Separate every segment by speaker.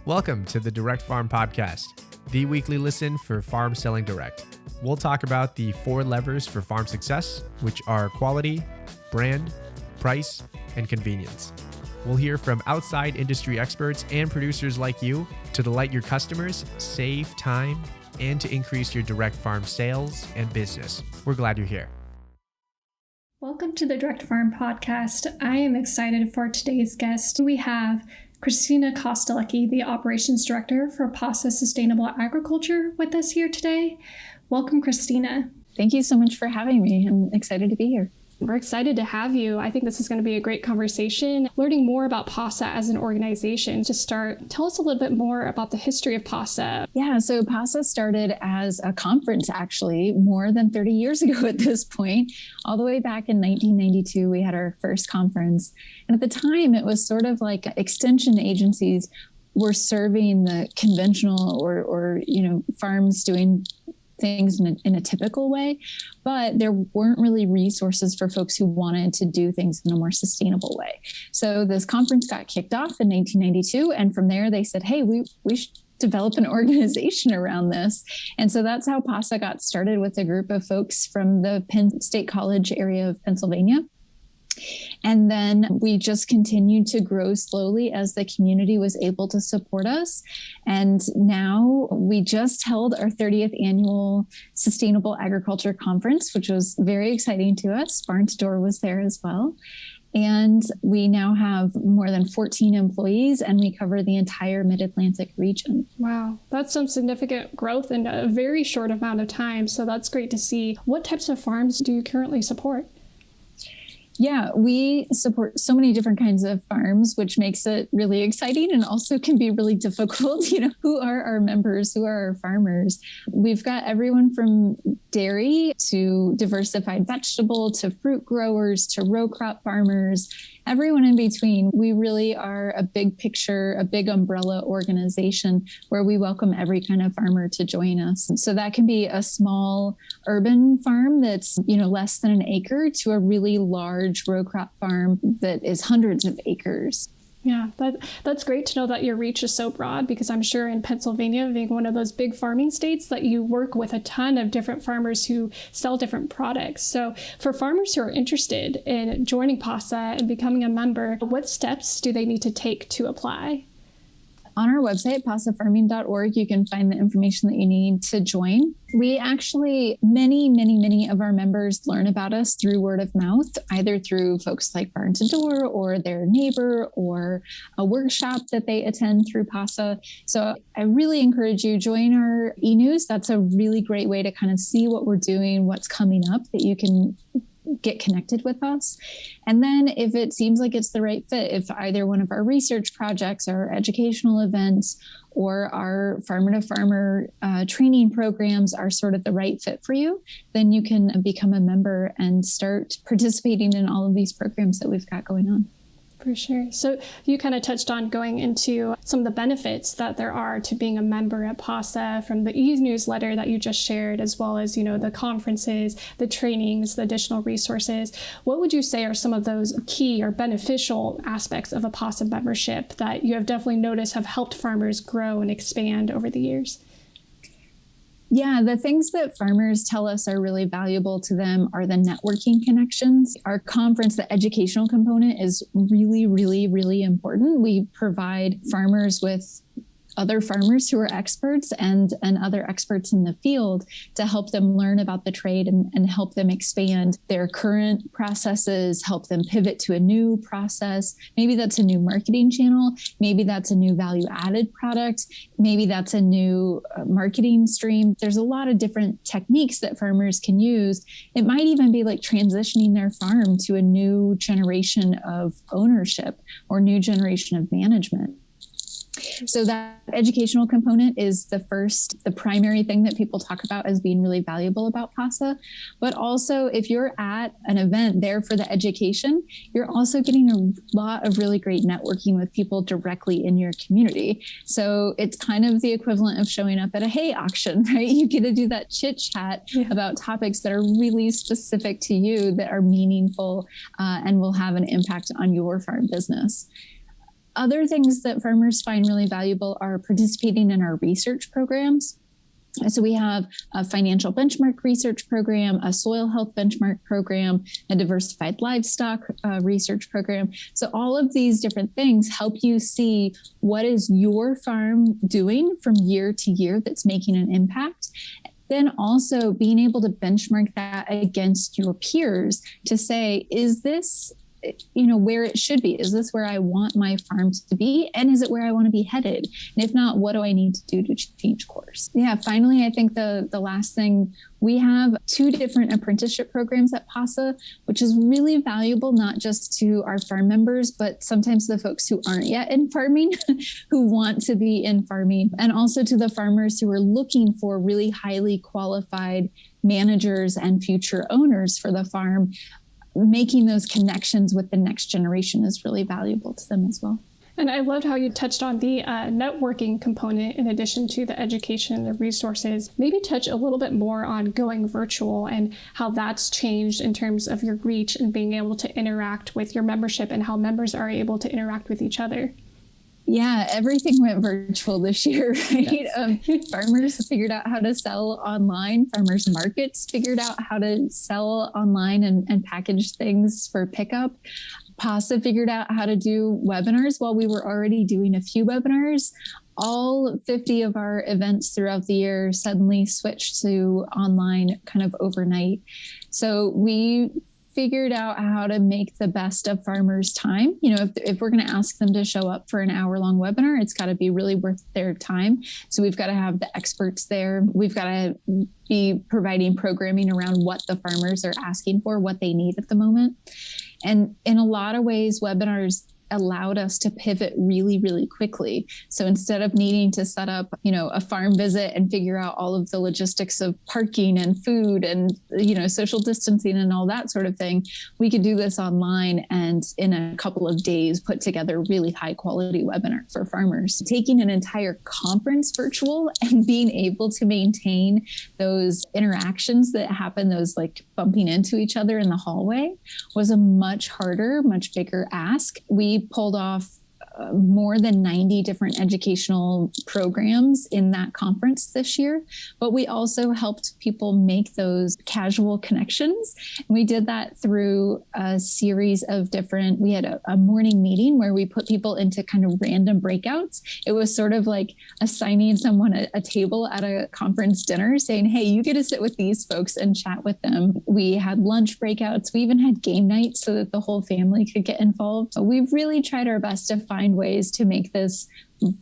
Speaker 1: Welcome to the Direct Farm Podcast, the weekly listen for farm selling direct. We'll talk about the 4 levers for farm success, which are quality, brand, price, and convenience. We'll hear from outside industry experts and producers like you to delight your customers, save time, and to increase your direct farm sales and business. We're glad you're here.
Speaker 2: Welcome to the Direct Farm Podcast. I am excited for today's guest. We have Christina Kostelecky, the Operations Director for Pasa Sustainable Agriculture, with us here today. Welcome, Christina.
Speaker 3: Thank you so much for having me. I'm excited to be here.
Speaker 2: We're excited to have you. I think this is going to be a great conversation. Learning more about Pasa as an organization. To start, tell us a little bit more about the history of Pasa.
Speaker 3: Yeah, so Pasa started as a conference, actually, more than 30 years ago at this point. All the way back in 1992, we had our first conference. And at the time, it was sort of like extension agencies were serving the conventional or farms doing things in a typical way, but there weren't really resources for folks who wanted to do things in a more sustainable way. So this conference got kicked off in 1992, and from there they said, hey, we should develop an organization around this. And so that's how Pasa got started, with a group of folks from the Penn State College area of Pennsylvania. And then we just continued to grow slowly as the community was able to support us. And now we just held our 30th annual Sustainable Agriculture Conference, which was very exciting to us. Barn to Door was there as well. And we now have more than 14 employees, and we cover the entire Mid-Atlantic region.
Speaker 2: Wow, that's some significant growth in a very short amount of time. So that's great to see. What types of farms do you currently support?
Speaker 3: Yeah, we support so many different kinds of farms, which makes it really exciting and also can be really difficult. Who are our members? Who are our farmers? We've got everyone from dairy to diversified vegetable to fruit growers to row crop farmers, everyone in between. We really are a big picture, a big umbrella organization where we welcome every kind of farmer to join us. So that can be a small urban farm that's, less than an acre, to a really large row crop farm that is hundreds of acres.
Speaker 2: Yeah, that's great to know that your reach is so broad, because I'm sure in Pennsylvania, being one of those big farming states, that you work with a ton of different farmers who sell different products. So for farmers who are interested in joining Pasa and becoming a member, what steps do they need to take to apply?
Speaker 3: On our website, pasafarming.org, you can find the information that you need to join. We actually, many of our members learn about us through word of mouth, either through folks like Barn to Door or their neighbor or a workshop that they attend through Pasa. So I really encourage you, join our e-news. That's a really great way to kind of see what we're doing, what's coming up, that you can get connected with us. And then if it seems like it's the right fit, if either one of our research projects or educational events or our farmer to farmer training programs are sort of the right fit for you, then you can become a member and start participating in all of these programs that we've got going on.
Speaker 2: For sure. So you kind of touched on going into some of the benefits that there are to being a member at Pasa, from the e-newsletter that you just shared, as well as, the conferences, the trainings, the additional resources. What would you say are some of those key or beneficial aspects of a Pasa membership that you have definitely noticed have helped farmers grow and expand over the years?
Speaker 3: Yeah, the things that farmers tell us are really valuable to them are the networking connections. Our conference, the educational component, is really, really, really important. We provide farmers with other farmers who are experts and other experts in the field to help them learn about the trade and help them expand their current processes, help them pivot to a new process. Maybe that's a new marketing channel. Maybe that's a new value-added product. Maybe that's a new marketing stream. There's a lot of different techniques that farmers can use. It might even be like transitioning their farm to a new generation of ownership or new generation of management. So that educational component is the primary thing that people talk about as being really valuable about Pasa. But also, if you're at an event there for the education, you're also getting a lot of really great networking with people directly in your community. So it's kind of the equivalent of showing up at a hay auction, right? You get to do that chit chat about topics that are really specific to you, that are meaningful, and will have an impact on your farm business. Other things that farmers find really valuable are participating in our research programs. So we have a financial benchmark research program, a soil health benchmark program, a diversified livestock research program. So all of these different things help you see what is your farm doing from year to year that's making an impact. Then also being able to benchmark that against your peers to say, is this where it should be? Is this where I want my farm to be? And is it where I want to be headed? And if not, what do I need to do to change course? Yeah, finally, I think the last thing, we have 2 different apprenticeship programs at Pasa, which is really valuable, not just to our farm members, but sometimes the folks who aren't yet in farming, who want to be in farming, and also to the farmers who are looking for really highly qualified managers and future owners for the farm. Making those connections with the next generation is really valuable to them as well.
Speaker 2: And I loved how you touched on the networking component in addition to the education and the resources. Maybe touch a little bit more on going virtual and how that's changed in terms of your reach and being able to interact with your membership and how members are able to interact with each other.
Speaker 3: Yeah, everything went virtual this year, right? Yes. Farmers figured out how to sell online. Farmers markets figured out how to sell online and package things for pickup. Pasa figured out how to do webinars while we were already doing a few webinars. All 50 of our events throughout the year suddenly switched to online kind of overnight. So we figured out how to make the best of farmers' time. If we're going to ask them to show up for an hour-long webinar, it's got to be really worth their time. So we've got to have the experts there. We've got to be providing programming around what the farmers are asking for, what they need at the moment. And in a lot of ways, webinars allowed us to pivot really, really quickly. So instead of needing to set up, a farm visit and figure out all of the logistics of parking and food and, social distancing and all that sort of thing, we could do this online and in a couple of days put together really high quality webinar for farmers. Taking an entire conference virtual and being able to maintain those interactions that happen, those like bumping into each other in the hallway, was a much harder, much bigger ask. We pulled off more than 90 different educational programs in that conference this year, but we also helped people make those casual connections. And we did that through a series of we had a morning meeting where we put people into kind of random breakouts. It was sort of like assigning someone a table at a conference dinner saying, hey, you get to sit with these folks and chat with them. We had lunch breakouts. We even had game nights so that the whole family could get involved. So we've really tried our best to find ways to make this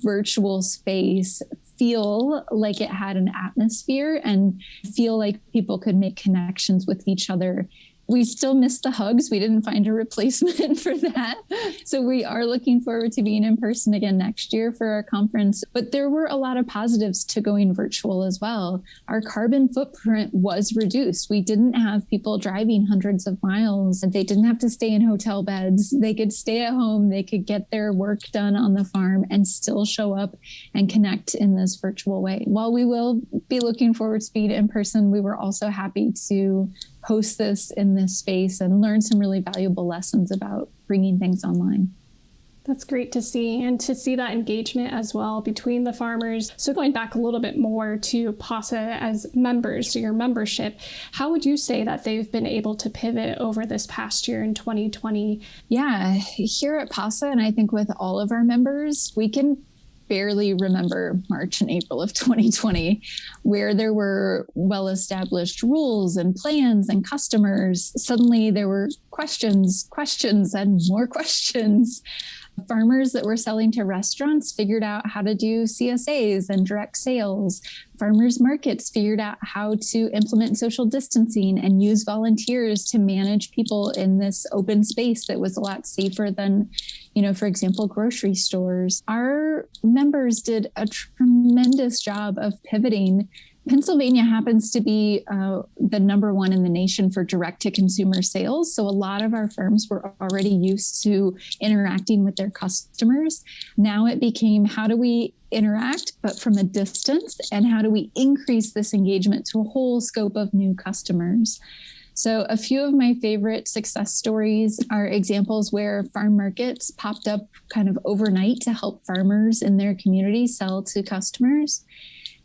Speaker 3: virtual space feel like it had an atmosphere and feel like people could make connections with each other. We still miss the hugs. We didn't find a replacement for that. So we are looking forward to being in person again next year for our conference. But there were a lot of positives to going virtual as well. Our carbon footprint was reduced. We didn't have people driving hundreds of miles. They didn't have to stay in hotel beds. They could stay at home. They could get their work done on the farm and still show up and connect in this virtual way. While we will be looking forward to being in person, we were also happy to host this in this space and learn some really valuable lessons about bringing things online.
Speaker 2: That's great to see, and to see that engagement as well between the farmers. So going back a little bit more to Pasa as members, so your membership, how would you say that they've been able to pivot over this past year in 2020?
Speaker 3: Yeah, here at Pasa, and I think with all of our members, we can barely remember March and April of 2020, where there were well-established rules and plans and customers. Suddenly there were questions, and more questions. Farmers that were selling to restaurants figured out how to do CSAs and direct sales. Farmers markets figured out how to implement social distancing and use volunteers to manage people in this open space that was a lot safer than, for example, grocery stores. Our members did a tremendous job of pivoting. Pennsylvania happens to be the number one in the nation for direct-to-consumer sales. So a lot of our firms were already used to interacting with their customers. Now it became, how do we interact, but from a distance? And how do we increase this engagement to a whole scope of new customers? So a few of my favorite success stories are examples where farm markets popped up kind of overnight to help farmers in their community sell to customers.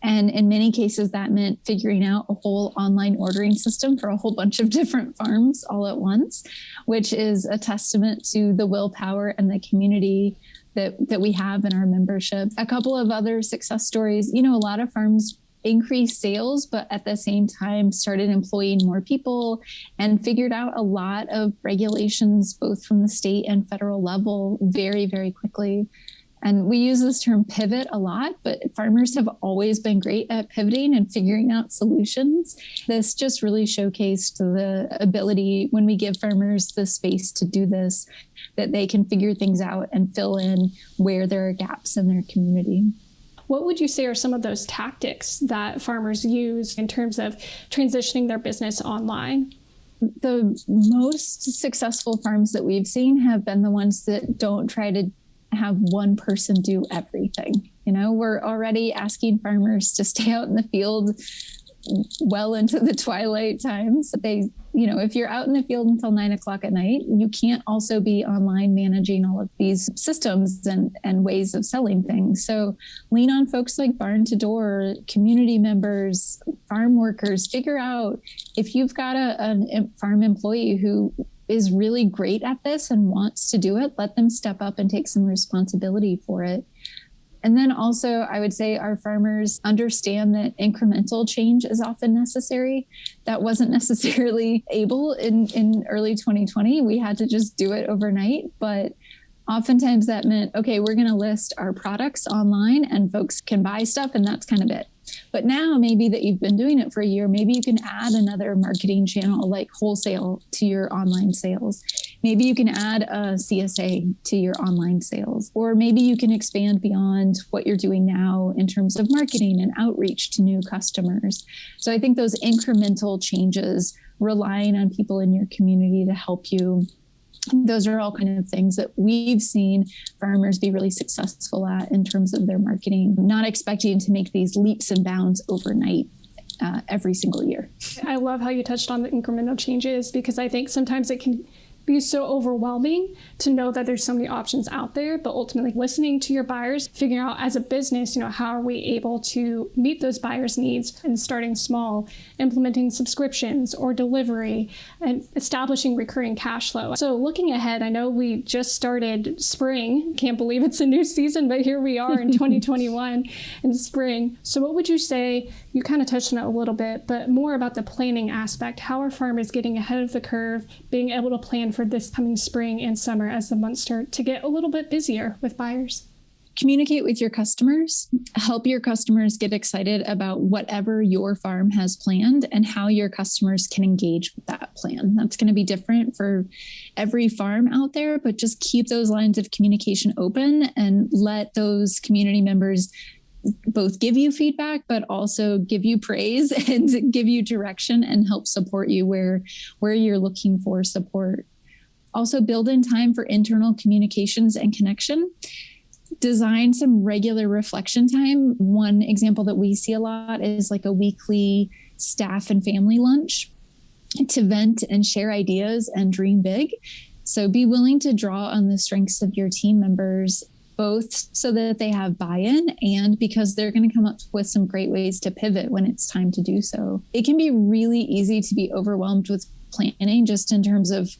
Speaker 3: And in many cases, that meant figuring out a whole online ordering system for a whole bunch of different farms all at once, which is a testament to the willpower and the community that we have in our membership. A couple of other success stories, a lot of farms increased sales, but at the same time started employing more people and figured out a lot of regulations, both from the state and federal level, very, very quickly. And we use this term pivot a lot, but farmers have always been great at pivoting and figuring out solutions. This just really showcased the ability, when we give farmers the space to do this, that they can figure things out and fill in where there are gaps in their community.
Speaker 2: What would you say are some of those tactics that farmers use in terms of transitioning their business online?
Speaker 3: The most successful farms that we've seen have been the ones that don't try to have one person do everything. We're already asking farmers to stay out in the field well into the twilight times. If you're out in the field until 9:00 at night, you can't also be online managing all of these systems and ways of selling things. So lean on folks like Barn to Door, community members, farm workers. Figure out if you've got a farm employee who is really great at this and wants to do it, let them step up and take some responsibility for it. And then also, I would say our farmers understand that incremental change is often necessary. That wasn't necessarily able in early 2020. We had to just do it overnight. But oftentimes that meant, okay, we're going to list our products online and folks can buy stuff, and that's kind of it. But now maybe that you've been doing it for a year, maybe you can add another marketing channel like wholesale to your online sales. Maybe you can add a CSA to your online sales, or maybe you can expand beyond what you're doing now in terms of marketing and outreach to new customers. So I think those incremental changes, relying on people in your community to help you, those are all kind of things that we've seen farmers be really successful at in terms of their marketing, not expecting to make these leaps and bounds overnight every single year.
Speaker 2: I love how you touched on the incremental changes, because I think sometimes it can be so overwhelming to know that there's so many options out there, but ultimately listening to your buyers, figuring out as a business, how are we able to meet those buyers' needs, and starting small, implementing subscriptions or delivery, and establishing recurring cash flow. So looking ahead, I know we just started spring. Can't believe it's a new season, but here we are in 2021 in spring. So what would you say, you kind of touched on it a little bit, but more about the planning aspect. How are farmers getting ahead of the curve, being able to plan for this coming spring and summer as the months start to get a little bit busier with buyers?
Speaker 3: Communicate with your customers. Help your customers get excited about whatever your farm has planned and how your customers can engage with that plan. That's going to be different for every farm out there, but just keep those lines of communication open and let those community members both give you feedback, but also give you praise and give you direction and help support you where you're looking for support. Also, build in time for internal communications and connection. Design some regular reflection time. One example that we see a lot is like a weekly staff and family lunch to vent and share ideas and dream big. So be willing to draw on the strengths of your team members, both so that they have buy-in and because they're going to come up with some great ways to pivot when it's time to do so. It can be really easy to be overwhelmed with planning just in terms of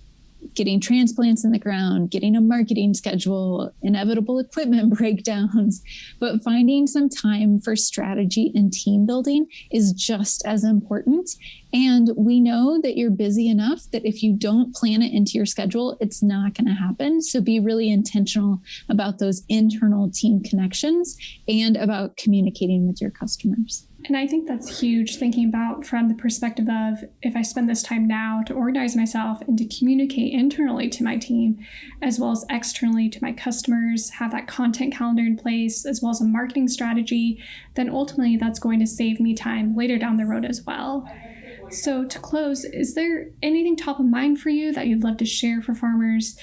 Speaker 3: getting transplants in the ground, getting a marketing schedule, inevitable equipment breakdowns, but finding some time for strategy and team building is just as important. And we know that you're busy enough that if you don't plan it into your schedule, it's not going to happen. So be really intentional about those internal team connections and about communicating with your customers.
Speaker 2: And I think that's huge, thinking about from the perspective of, if I spend this time now to organize myself and to communicate internally to my team, as well as externally to my customers, have that content calendar in place, as well as a marketing strategy, then ultimately that's going to save me time later down the road as well. So to close, is there anything top of mind for you that you'd love to share for farmers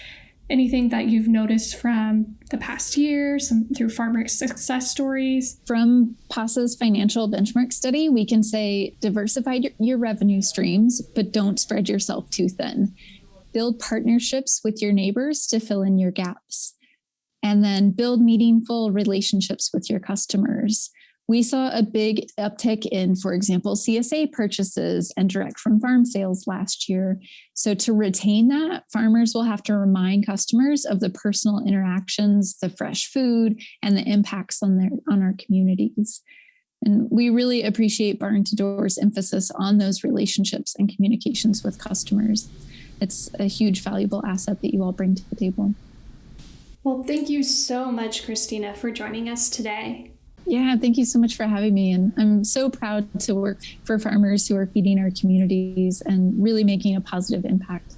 Speaker 2: Anything that you've noticed from the past year, through farmer success stories?
Speaker 3: From Pasa's financial benchmark study, we can say diversify your revenue streams, but don't spread yourself too thin. Build partnerships with your neighbors to fill in your gaps. And then build meaningful relationships with your customers. We saw a big uptick in, for example, CSA purchases and direct from farm sales last year. So to retain that, farmers will have to remind customers of the personal interactions, the fresh food, and the impacts on our communities. And we really appreciate Barn to Door's emphasis on those relationships and communications with customers. It's a huge valuable asset that you all bring to the table.
Speaker 2: Well, thank you so much, Christina, for joining us today.
Speaker 3: Yeah, thank you so much for having me. And I'm so proud to work for farmers who are feeding our communities and really making a positive impact.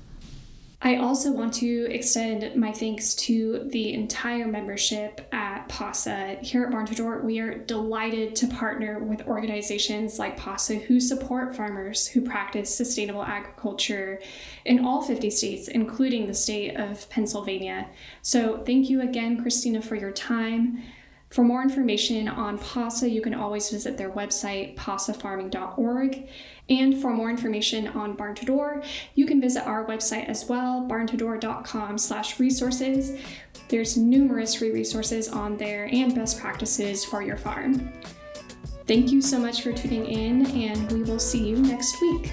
Speaker 2: I also want to extend my thanks to the entire membership at Pasa. Here at Barn to Door, we are delighted to partner with organizations like Pasa who support farmers who practice sustainable agriculture in all 50 states, including the state of Pennsylvania. So thank you again, Christina, for your time. For more information on Pasa, you can always visit their website, pasafarming.org. And for more information on Barn to Door, you can visit our website as well, barntodor.com/resources. There's numerous free resources on there and best practices for your farm. Thank you so much for tuning in, and we will see you next week.